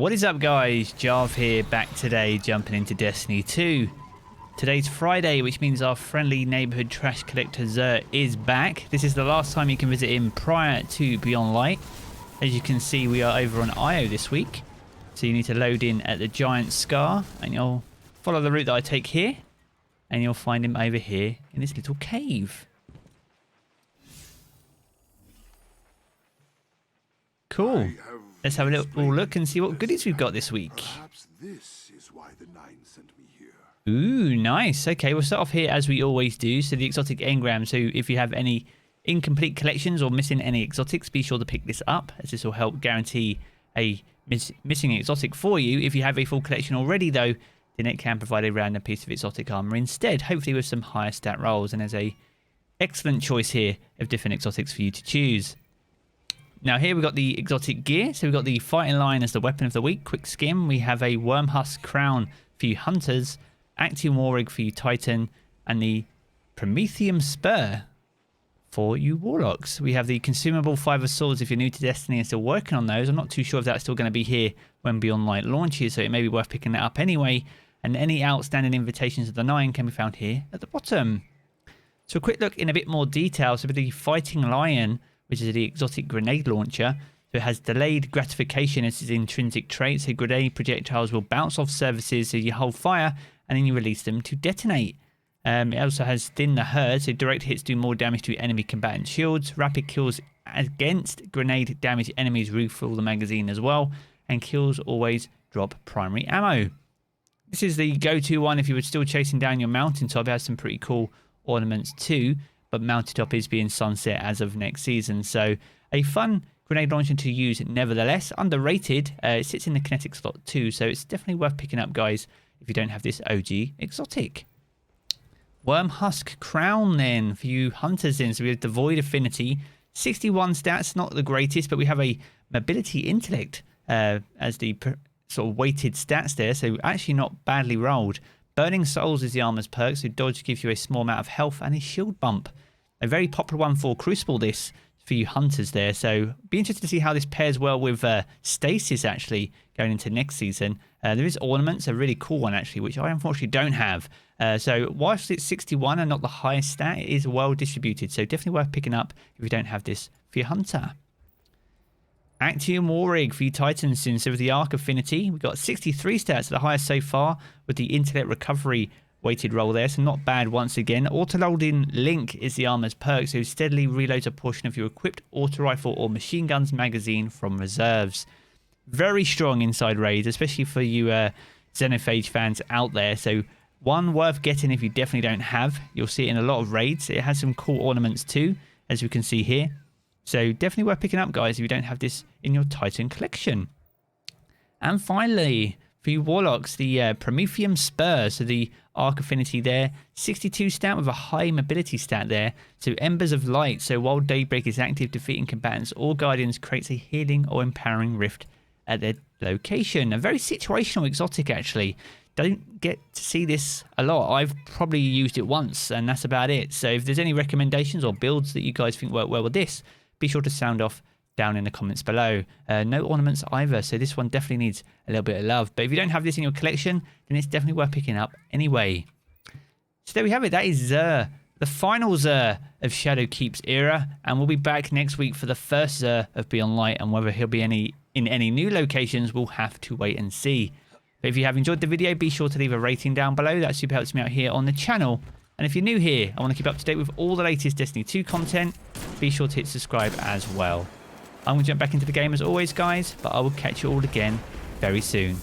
What is up, guys? Jarv here, back today, jumping into Destiny 2. Today's Friday, which means our friendly neighborhood trash collector XUR is back. This is the last time you can visit him prior to Beyond Light. As you can see, we are over on Io this week. So you need to load in at the giant scar, and you'll follow the route that I take here, and you'll find him over here in this little cave. Cool. Let's have a little look and see what goodies we've got this week. Perhaps this is why the Nine sent me here. Ooh, nice. Okay, we'll start off here as we always do. So the exotic Engram. So if you have any incomplete collections or missing any exotics, be sure to pick this up, as this will help guarantee a missing exotic for you. If you have a full collection already, though, then it can provide a random piece of exotic armor instead, hopefully with some higher stat rolls. And there's a excellent choice here of different exotics for you to choose. Now here we've got the exotic gear. So we've got the fighting lion as the weapon of the week, quick skim. We have a worm husk crown for you hunters, Attribution-ShareAlike for you titan, and the Prometheum spur for you warlocks. We have the consumable 5 of swords if you're new to Destiny and still working on those. I'm not too sure if that's still going to be here when Beyond Light launches, so it may be worth picking that up anyway. And any outstanding invitations of the 9 can be found here at the bottom. So a quick look in a bit more detail. So the fighting lion, which is the exotic grenade launcher. So it has delayed gratification as its intrinsic trait. So grenade projectiles will bounce off surfaces, so you hold fire and then you release them to detonate. It also has thin the herd, so direct hits do more damage to enemy combatant shields. Rapid kills against grenade damage enemies refill the magazine as well. And kills always drop primary ammo. This is the go-to one if you were still chasing down your mountaintop. It has some pretty cool ornaments too. But mountaintop is being sunset as of next season. So a fun grenade launcher to use nevertheless. Underrated. It sits in the kinetic slot too. So it's definitely worth picking up, guys, if you don't have this OG exotic. Worm husk crown then for you hunters then. So we have devoid affinity. 61 stats, not the greatest, but we have a mobility intellect as the sort of weighted stats there. So actually not badly rolled. Burning Souls is the armor's perk, so dodge gives you a small amount of health and a shield bump. A very popular one for Crucible, this, for you hunters there. So be interested to see how this pairs well with Stasis, actually, going into next season. There is Ornaments, a really cool one, actually, which I unfortunately don't have. So whilst it's 61 and not the highest stat, it is well distributed. So definitely worth picking up if you don't have this for your hunter. Attribution-ShareAlike for you Titans. So with the Arc Affinity, we've got 63 stats, the highest so far, with the Intellect Recovery weighted roll there, so not bad once again. Auto-loading Link is the armor's perk, so steadily reloads a portion of your equipped auto-rifle or machine guns magazine from reserves. Very strong inside raids, especially for you Xenophage fans out there. So one worth getting if you definitely don't have. You'll see it in a lot of raids. It has some cool ornaments too, as we can see here. So definitely worth picking up, guys, if you don't have this in your Titan collection. And finally, for you Warlocks, the Prometheum Spur. So the Arc Affinity there. 62 stat with a high mobility stat there. So Embers of Light. So while Daybreak is active, defeating combatants or guardians creates a healing or empowering rift at their location. A very situational exotic, actually. Don't get to see this a lot. I've probably used it once, and that's about it. So if there's any recommendations or builds that you guys think work well with this, be sure to sound off down in the comments below. No ornaments either, so this one definitely needs a little bit of love. But if you don't have this in your collection, then it's definitely worth picking up anyway. So there we have it. That is XUR, the final XUR of Shadowkeep's era. And we'll be back next week for the first XUR of Beyond Light. And whether he'll be in any new locations, we'll have to wait and see. But if you have enjoyed the video, be sure to leave a rating down below. That super helps me out here on the channel. And if you're new here, I want to keep up to date with all the latest Destiny 2 content, be sure to hit subscribe as well. I'm going to jump back into the game as always, guys, but I will catch you all again very soon.